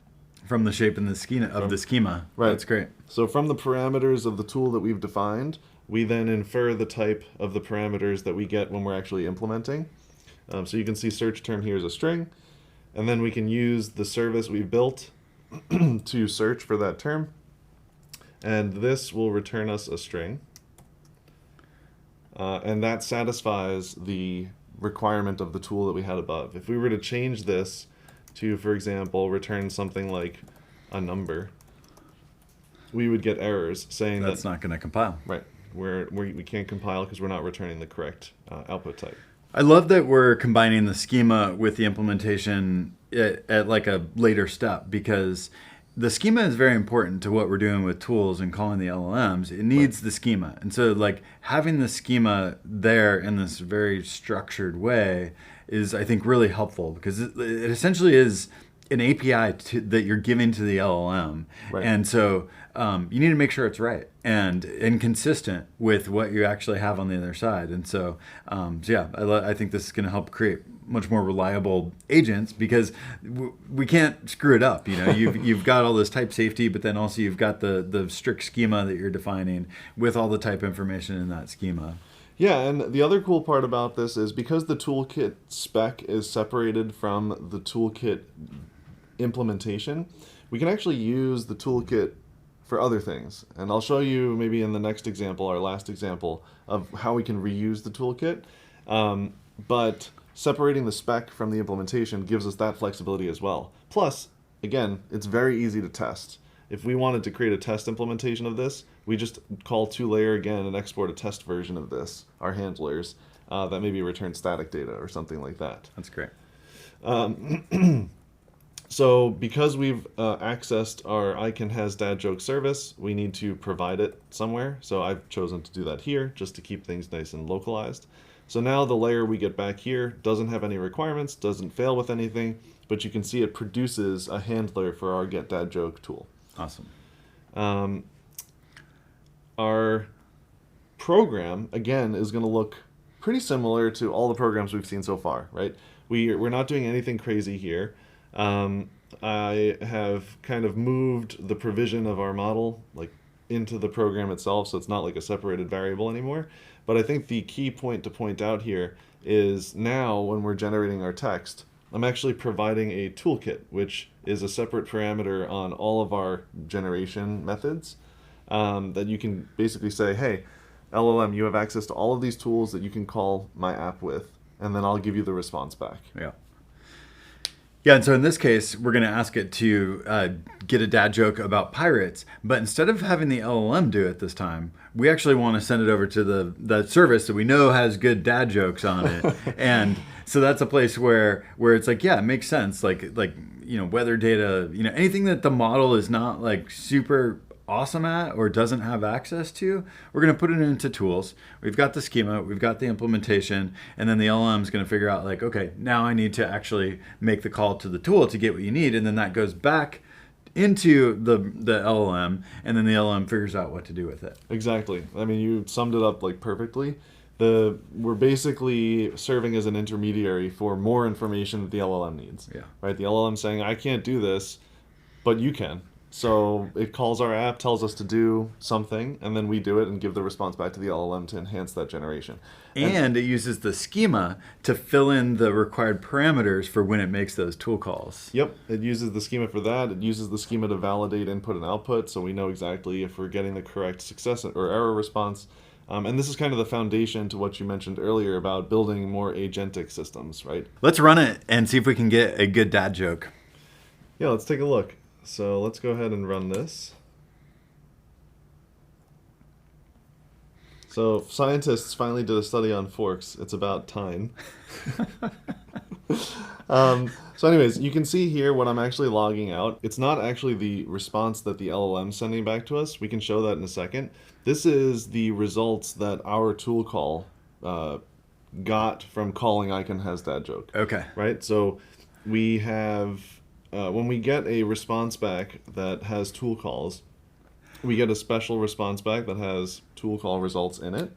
From the shape and the schema. Right. That's great. So from the parameters of the tool that we've defined, we then infer the type of the parameters that we get when we're actually implementing. So you can see search term here is a string, and then we can use the service we've built to search for that term, and this will return us a string. And that satisfies the requirement of the tool that we had above. If we were to change this to, for example, return something like a number, we would get errors saying that's not going to compile. Right. We can't compile because we're not returning the correct output type. I love that we're combining the schema with the implementation at like a later step, because the schema is very important to what we're doing with tools and calling the LLMs. It needs the schema. And so like having the schema there in this very structured way is, I think, really helpful, because it essentially is an API that you're giving to the LLM. Right. And so you need to make sure it's right and consistent with what you actually have on the other side. And so, yeah, I think this is going to help create much more reliable agents, because we can't screw it up. You know, you've got all this type safety, but then also you've got the strict schema that you're defining with all the type information in that schema. Yeah, and the other cool part about this is because the toolkit spec is separated from the toolkit implementation, we can actually use the toolkit for other things. And I'll show you maybe in the next example, our last example, of how we can reuse the toolkit. But separating the spec from the implementation gives us that flexibility as well. Plus, again, it's very easy to test. If we wanted to create a test implementation of this, we just call toLayer again and export a test version of this, our handlers, that maybe return static data or something like that. That's great. So because we've accessed our ICANN-has-dad-joke service, we need to provide it somewhere. So I've chosen to do that here just to keep things nice and localized. So now the layer we get back here doesn't have any requirements, doesn't fail with anything, but you can see it produces a handler for our getDadJoke tool. Awesome. Our program, again, is going to look pretty similar to all the programs we've seen so far, right? We're not doing anything crazy here. I have kind of moved the provision of our model into the program itself, so it's not like a separated variable anymore. But I think the key point to point out here is now when we're generating our text, I'm actually providing a toolkit, which is a separate parameter on all of our generation methods, that you can basically say, hey, LLM, you have access to all of these tools that you can call my app with, and then I'll give you the response back. Yeah. Yeah, and so in this case, we're going to ask it to get a dad joke about pirates, but instead of having the LLM do it this time, we actually want to send it over to the service that we know has good dad jokes on it. And so that's a place where it's like, yeah, it makes sense. Like weather data, anything that the model is not like super awesome at or doesn't have access to, we're going to put it into tools. We've got the schema, we've got the implementation, and then the LLM is going to figure out like, okay, now I need to actually make the call to the tool to get what you need. And then that goes back into the LLM, and then the LLM figures out what to do with it. Exactly. I mean, you summed it up like perfectly. We're basically serving as an intermediary for more information that the LLM needs. Yeah. Right. The LLM saying, I can't do this, but you can. So it calls our app, tells us to do something, and then we do it and give the response back to the LLM to enhance that generation. And it uses the schema to fill in the required parameters for when it makes those tool calls. Yep, it uses the schema for that. It uses the schema to validate input and output, so we know exactly if we're getting the correct success or error response. And this is kind of the foundation to what you mentioned earlier about building more agentic systems, right? Let's run it and see if we can get a good dad joke. Yeah, let's take a look. So let's go ahead and run this. So scientists finally did a study on forks. It's about time. So anyways, you can see here what I'm actually logging out. It's not actually the response that the LLM's sending back to us. We can show that in a second. This is the results that our tool call got from calling icon has dad joke. Okay. Right? So we have, when we get a response back that has tool calls, we get a special response back that has tool call results in it.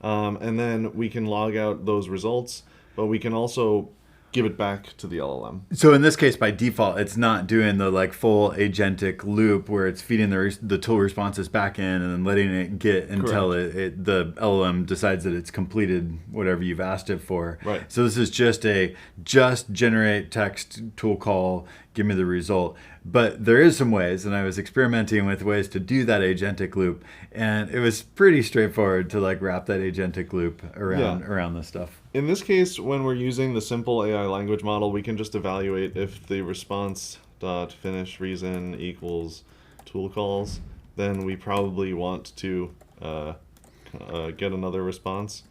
And then we can log out those results, but we can also give it back to the LLM. So in this case, by default, it's not doing the like full agentic loop where it's feeding the tool responses back in and then letting it get until the LLM decides that it's completed whatever you've asked it for. Right. So this is just generate text tool call, give me the result. But there is some ways, and I was experimenting with ways to do that agentic loop, and it was pretty straightforward to like wrap that agentic loop around this stuff. In this case, when we're using the simple AI language model, we can just evaluate if the response dot finish reason equals tool calls, then we probably want to get another response.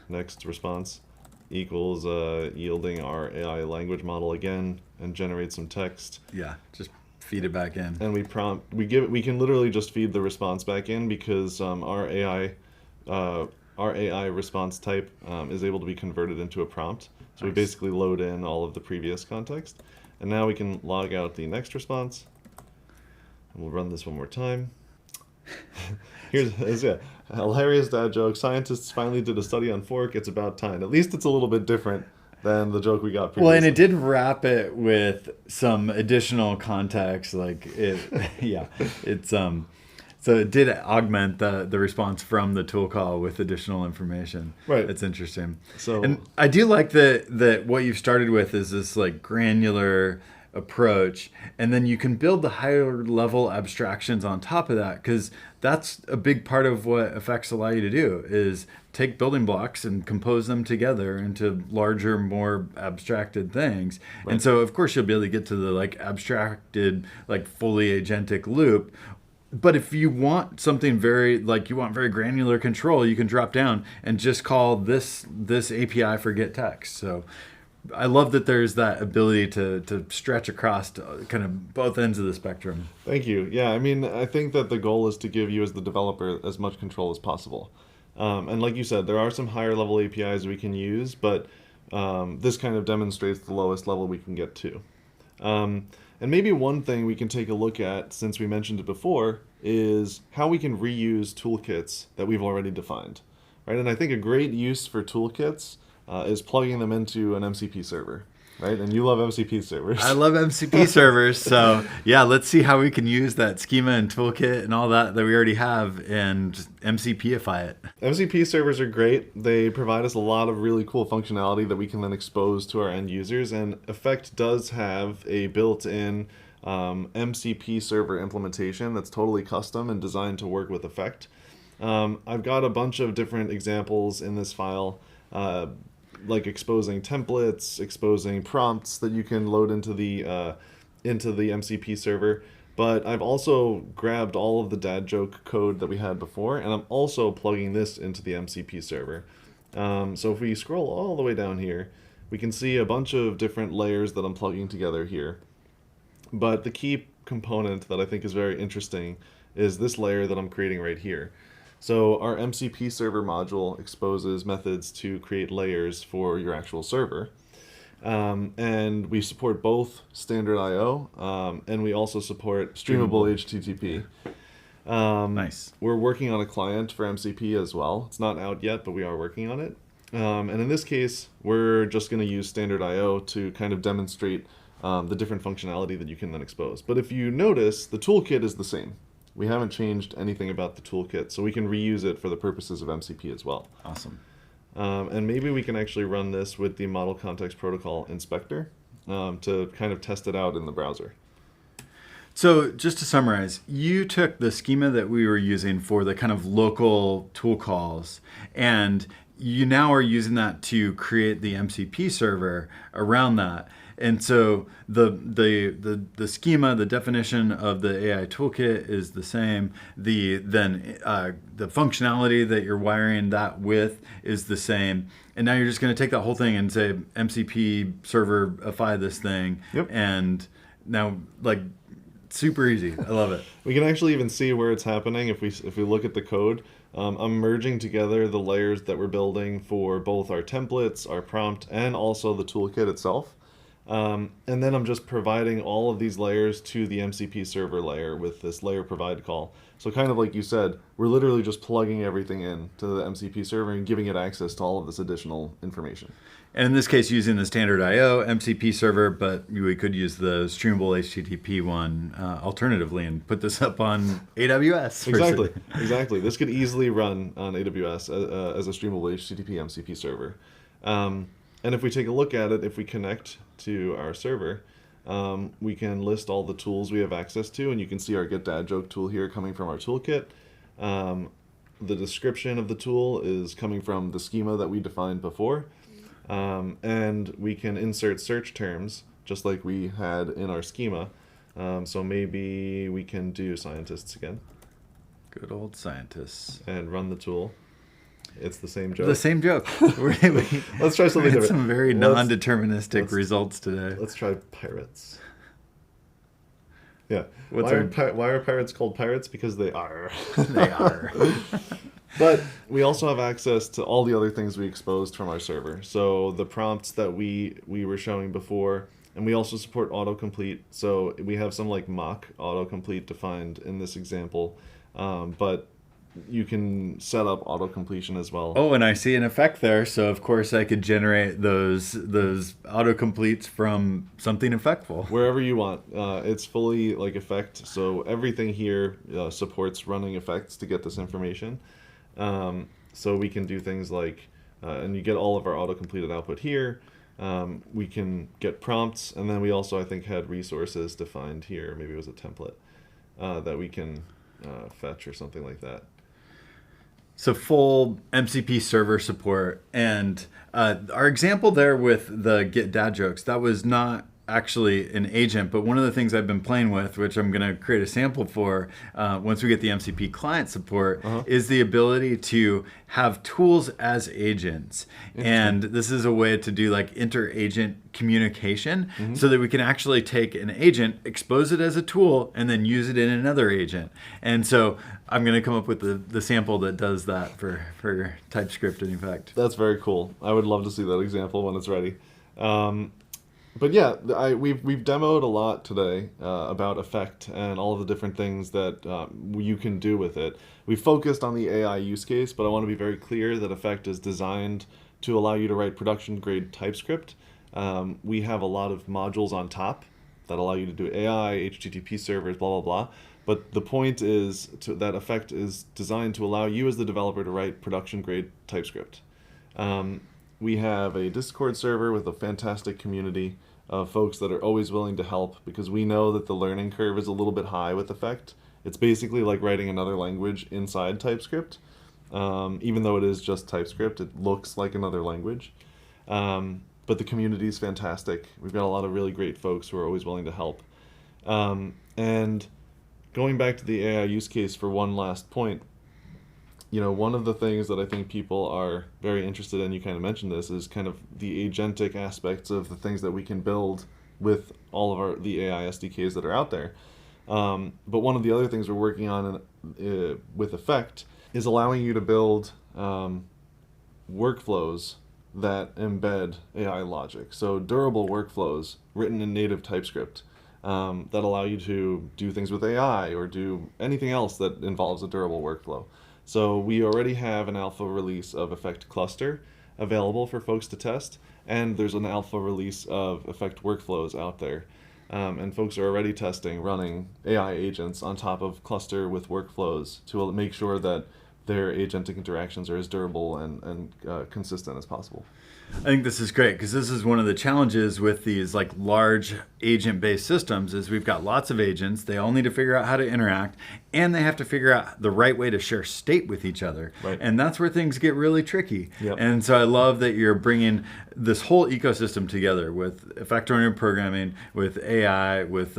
Next response equals yielding our AI language model again and generate some text. Yeah, just feed it back in. And we can literally just feed the response back in because our AI response type is able to be converted into a prompt. So we basically load in all of the previous context. And now we can log out the next response. And we'll run this one more time. Here's a hilarious dad joke. Scientists finally did a study on fork. It's about time. At least it's a little bit different than the joke we got previously. Well, and it did wrap it with some additional context. Like so it did augment the response from the tool call with additional information. Right. It's interesting. So, and I do like that what you've started with is this like granular approach, and then you can build the higher level abstractions on top of that, because that's a big part of what effects allow you to do is take building blocks and compose them together into larger, more abstracted things. Right. And so of course you'll be able to get to the like abstracted, like fully agentic loop. But if you want something very granular control, you can drop down and just call this API for get text. So I love that there's that ability to stretch across kind of both ends of the spectrum. Thank you. Yeah, I mean, I think that the goal is to give you as the developer as much control as possible. And like you said, there are some higher level APIs we can use, but this kind of demonstrates the lowest level we can get to. And maybe one thing we can take a look at, since we mentioned it before, is how we can reuse toolkits that we've already defined. Right? And I think a great use for toolkits is plugging them into an MCP server. Right? And you love MCP servers. I love MCP servers. So yeah, let's see how we can use that schema and toolkit and all that we already have and MCPify it. MCP servers are great. They provide us a lot of really cool functionality that we can then expose to our end users. And Effect does have a built-in MCP server implementation that's totally custom and designed to work with Effect. I've got a bunch of different examples in this file, like exposing templates, exposing prompts that you can load into the MCP server. But I've also grabbed all of the dad joke code that we had before, and I'm also plugging this into the MCP server. So if we scroll all the way down here, we can see a bunch of different layers that I'm plugging together here. But the key component that I think is very interesting is this layer that I'm creating right here. So our MCP server module exposes methods to create layers for your actual server. And we support both standard I/O, and we also support streamable HTTP. Nice. We're working on a client for MCP as well. It's not out yet, but we are working on it. And in this case, we're just going to use standard I/O to kind of demonstrate the different functionality that you can then expose. But if you notice, the toolkit is the same. We haven't changed anything about the toolkit, so we can reuse it for the purposes of MCP as well. Awesome. And maybe we can actually run this with the Model Context Protocol Inspector to kind of test it out in the browser. So just to summarize, you took the schema that we were using for the kind of local tool calls, and you now are using that to create the MCP server around that. And so the schema, the definition of the AI toolkit is the same. The functionality that you're wiring that with is the same. And now you're just going to take that whole thing and say MCP serverify this thing. Yep. And now, like, super easy. I love it. We can actually even see where it's happening if we look at the code. I'm merging together the layers that we're building for both our templates, our prompt, and also the toolkit itself. And then I'm just providing all of these layers to the MCP server layer with this layer provide call. So kind of like you said, we're literally just plugging everything in to the MCP server and giving it access to all of this additional information. And in this case, using the standard I/O MCP server, but we could use the streamable HTTP one alternatively and put this up on AWS. Exactly. This could easily run on AWS as a streamable HTTP MCP server. And if we take a look at it, if we connect to our server, we can list all the tools we have access to, and you can see our Get Dad Joke tool here coming from our toolkit. The description of the tool is coming from the schema that we defined before. And we can insert search terms, just like we had in our schema. So maybe we can do scientists again. Good old scientists. And run the tool. It's the same joke. The same joke. Let's try something different. Some very non-deterministic results today. Let's try pirates. Yeah. Why are pirates called pirates? Because they are. They are. But we also have access to all the other things we exposed from our server. So the prompts that we were showing before, and we also support autocomplete. So we have some like mock autocomplete defined in this example, but you can set up auto-completion as well. Oh, and I see an effect there. So of course I could generate those autocompletes from something effectful. Wherever you want. It's fully like effect. So everything here supports running effects to get this information. So we can do things like, and you get all of our auto-completed output here. We can get prompts, and then we also, I think, had resources defined here. Maybe it was a template that we can fetch or something like that. So full MCP server support. And our example there with the Get Dad Jokes, that was not actually an agent, but one of the things I've been playing with, which I'm going to create a sample for once we get the MCP client support, is the ability to have tools as agents. And this is a way to do like inter-agent communication so that we can actually take an agent, expose it as a tool, and then use it in another agent. And so I'm going to come up with the sample that does that for TypeScript in effect. That's very cool. I would love to see that example when it's ready. But yeah, we've demoed a lot today about effect and all of the different things that you can do with it. We focused on the AI use case, but I want to be very clear that effect is designed to allow you to write production-grade TypeScript. We have a lot of modules on top that allow you to do AI, HTTP servers, blah, blah, blah. But the point is that effect is designed to allow you as the developer to write production-grade TypeScript. We have a Discord server with a fantastic community of folks that are always willing to help because we know that the learning curve is a little bit high with effect. It's basically like writing another language inside TypeScript. Even though it is just TypeScript, it looks like another language. But the community is fantastic. We've got a lot of really great folks who are always willing to help. And going back to the AI use case for one last point, you know, one of the things that I think people are very interested in, you kind of mentioned this, is kind of the agentic aspects of the things that we can build with all of the AI SDKs that are out there. But one of the other things we're working on with Effect is allowing you to build workflows that embed AI logic. So durable workflows written in native TypeScript that allow you to do things with AI or do anything else that involves a durable workflow. So we already have an alpha release of Effect Cluster available for folks to test, and there's an alpha release of Effect Workflows out there. And folks are already testing running AI agents on top of Cluster with workflows to make sure that their agentic interactions are as durable and consistent as possible. I think this is great because this is one of the challenges with these like large agent-based systems is we've got lots of agents. They all need to figure out how to interact, and they have to figure out the right way to share state with each other. Right. And that's where things get really tricky. Yep. And so I love that you're bringing this whole ecosystem together with effect-oriented programming, with AI, with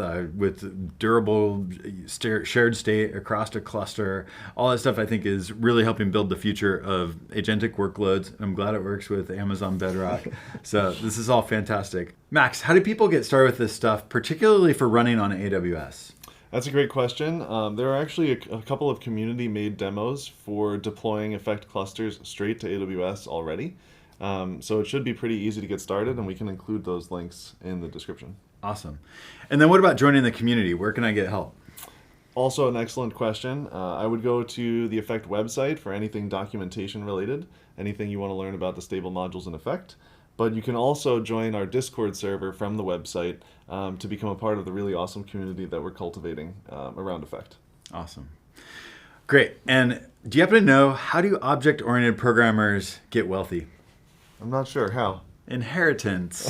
durable shared state across a cluster. All that stuff I think is really helping build the future of agentic workloads. I'm glad it works with Amazon Bedrock. So this is all fantastic. Max, how do people get started with this stuff, particularly for running on AWS? That's a great question. There are actually a couple of community-made demos for deploying Effect clusters straight to AWS already. So it should be pretty easy to get started, and we can include those links in the description. Awesome. And then what about joining the community? Where can I get help? Also an excellent question. I would go to the Effect website for anything documentation related, anything you want to learn about the stable modules in Effect. But you can also join our Discord server from the website to become a part of the really awesome community that we're cultivating around Effect. Awesome. Great. And do you happen to know, how do object-oriented programmers get wealthy? I'm not sure how. Inheritance.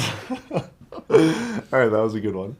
All right, that was a good one.